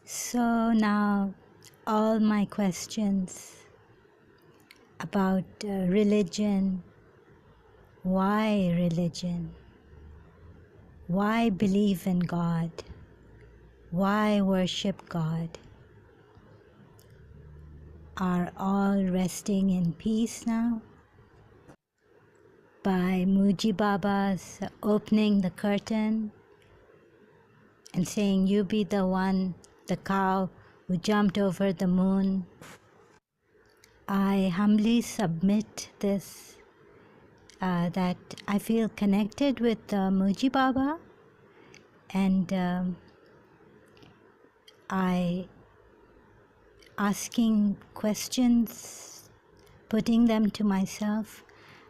So now all my questions about religion, why believe in God, why worship God, are all resting in peace now by Mooji Baba's opening the curtain and saying, "You be the one, the cow who jumped over the moon." I humbly submit this, that I feel connected with Mooji Baba, and I asking questions, putting them to myself.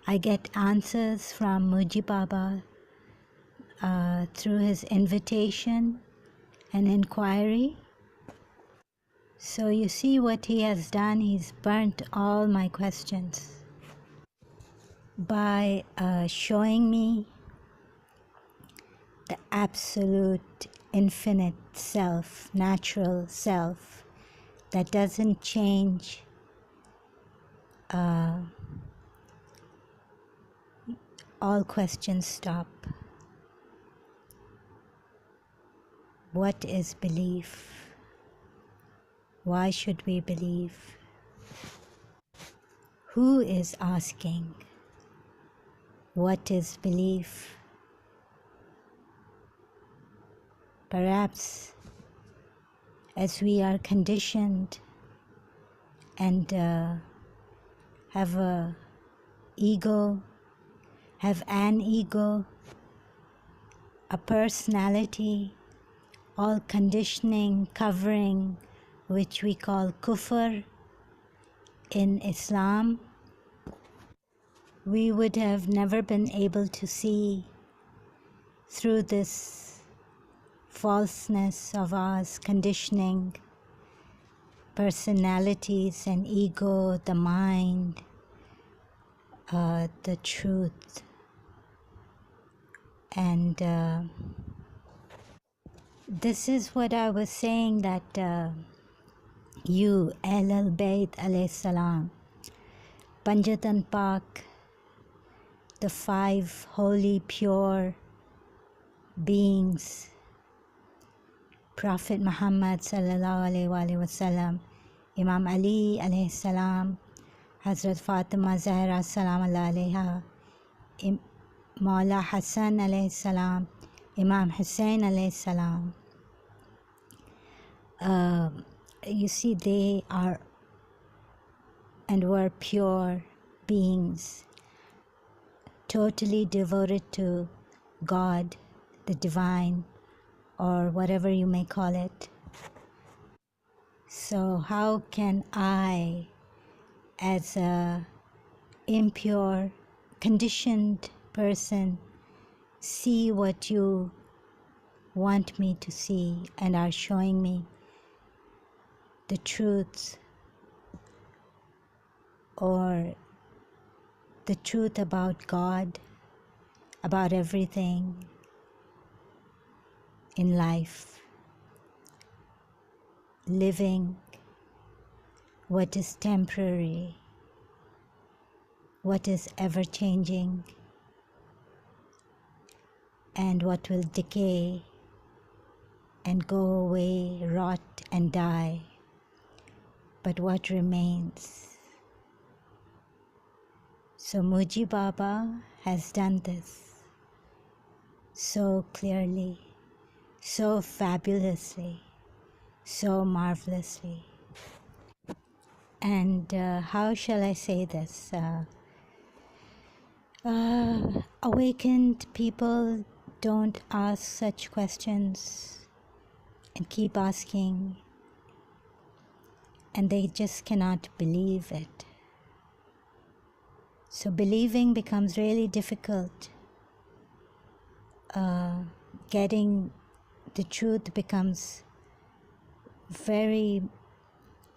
I get answers from Mooji Baba through his invitation and inquiry. So you see what he has done. He's burnt all my questions by showing me the absolute infinite self, natural self that doesn't change. All questions stop. What is belief? Why should we believe? Who is asking? What is belief? Perhaps as we are conditioned and have an ego, a personality, all conditioning, covering, which we call kufr in Islam, we would have never been able to see through this falseness of ours, conditioning, personalities and ego, the mind, the truth. And this is what I was saying, that you, Ahl Bayt alayhi salam, Panjatan Pak, the five holy, pure beings, Prophet Muhammad sallallahu alaihi wasallam, Imam Ali alayhi salam, Hazrat Fatima Zahra salam alaiha, Maula Hassan alayhi salam, Imam Hussein alayhi salam. You see, they are and were pure beings, totally devoted to God, the divine, or whatever you may call it. So how can I, as a impure, conditioned person, see what you want me to see and are showing me, the truths, or the truth about God, about everything in life, living, what is temporary, what is ever-changing, and what will decay and go away, rot and die, but what remains. So Mooji Baba has done this so clearly, so fabulously, so marvelously. And how shall I say this? Awakened people don't ask such questions and keep asking, and they just cannot believe it. So believing becomes really difficult. Getting the truth becomes very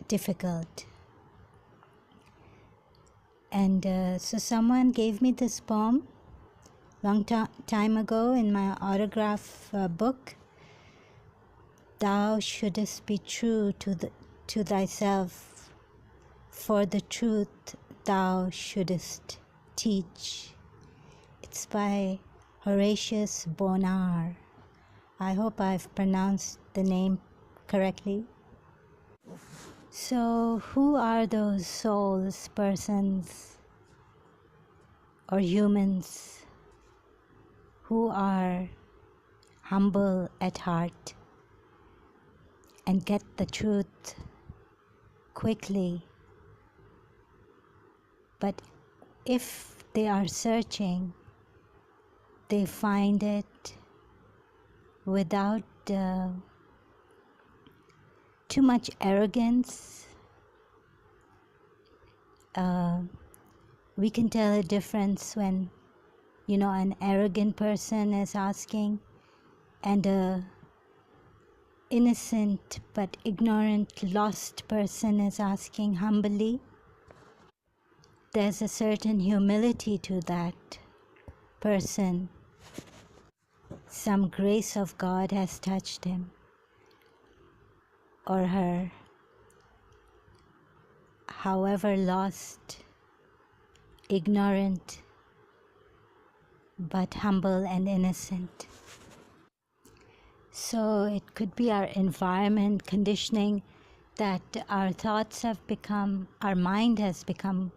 difficult. And so someone gave me this poem long time ago in my autograph book. Thou shouldest be true to thyself, for the truth thou shouldest teach. It's by Horatius Bonar. I hope I've pronounced the name correctly. So who are those souls, persons, or humans who are humble at heart and get the truth quickly? But if they are searching, they find it without too much arrogance. We can tell a difference when, an arrogant person is asking and a innocent but ignorant, lost person is asking humbly. There's a certain humility to that person. Some grace of God has touched him or her, however lost, ignorant, but humble and innocent. So it could be our environment conditioning that our thoughts have become, our mind has become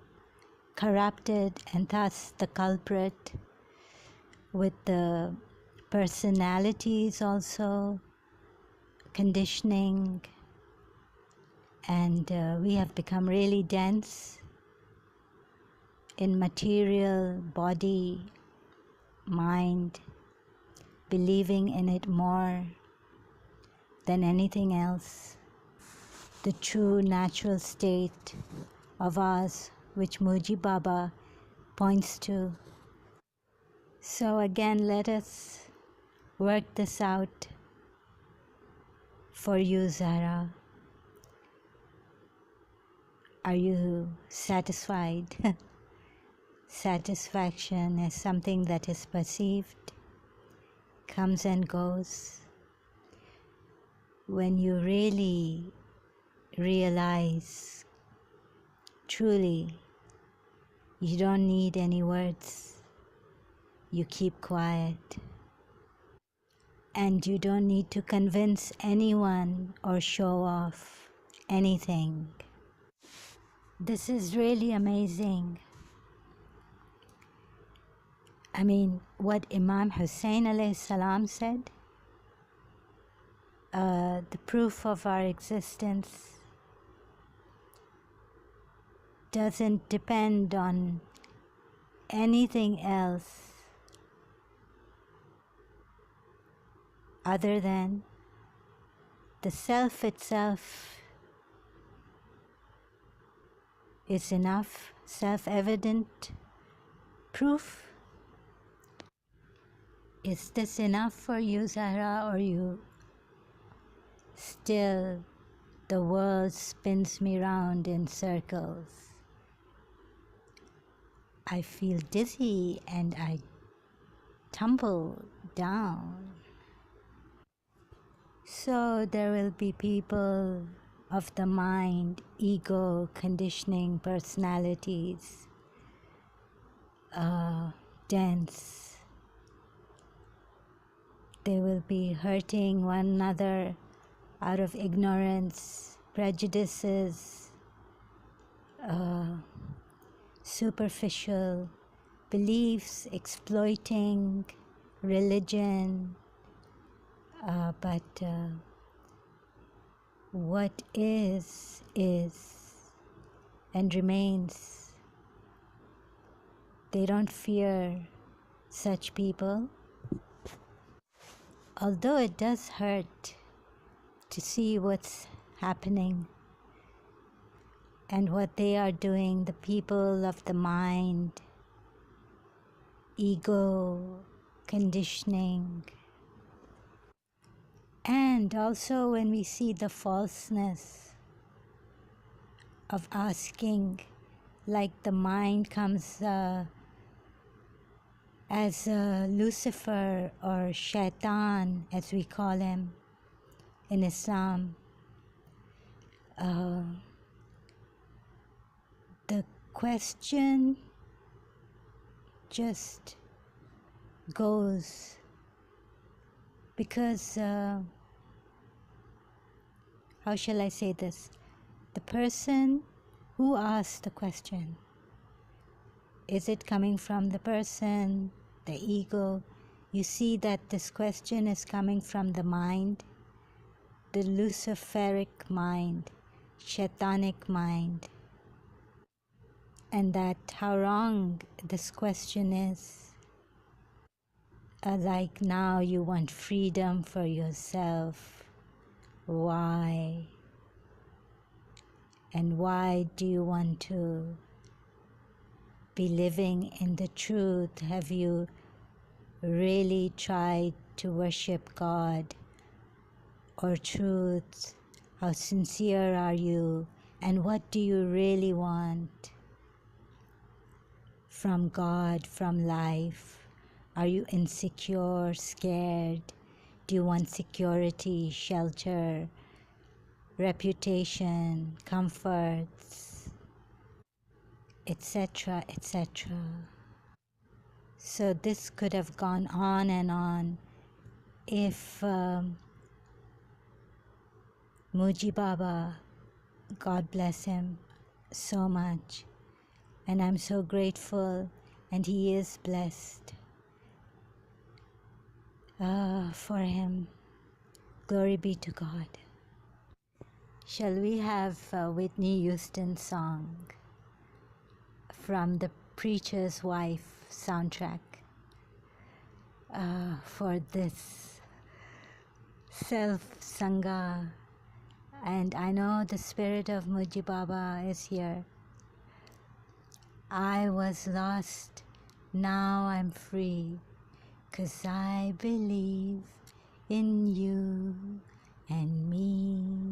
corrupted, and thus the culprit. With the personalities also, conditioning, and we have become really dense in material, body, mind, believing in it more than anything else. The true natural state of us, which Mooji Baba points to. So again, let us work this out for you, Zara. Are you satisfied? Satisfaction is something that is perceived, comes and goes. When you really realize, truly, you don't need any words. You keep quiet. And you don't need to convince anyone or show off anything. This is really amazing. I mean, what Imam Hussein alayhi salam said, the proof of our existence doesn't depend on anything else other than the self itself is enough, self-evident proof. Is this enough for you, Zahra, or you still, the world spins me round in circles? I feel dizzy and I tumble down. So there will be people of the mind, ego, conditioning, personalities, dense. They will be hurting one another out of ignorance, prejudices, superficial beliefs, exploiting religion, but what is and remains. They don't fear such people, although it does hurt to see what's happening and what they are doing, the people of the mind, ego, conditioning. And also when we see the falseness of asking, like the mind comes as Lucifer or Shaitan, as we call him, in Islam, the question just goes because, how shall I say this? The person who asked the question, is it coming from the person, the ego? You see that this question is coming from the mind, the Luciferic mind, Shaitanic mind, and that how wrong this question is. Like now you want freedom for yourself. Why? And why do you want to be living in the truth? Have you really tried to worship God or truth? How sincere are you? And what do you really want from God, from life? Are you insecure, scared? Do you want security, shelter, reputation, comforts, etc., etc.? So this could have gone on and on if Mooji Baba, God bless him so much, and I'm so grateful, and he is blessed for him. Glory be to God. Shall we have Whitney Houston's song from the Preacher's Wife soundtrack for this self-sangha? And I know the spirit of Mooji Baba is here. I was lost, now I'm free, 'cause I believe in you and me.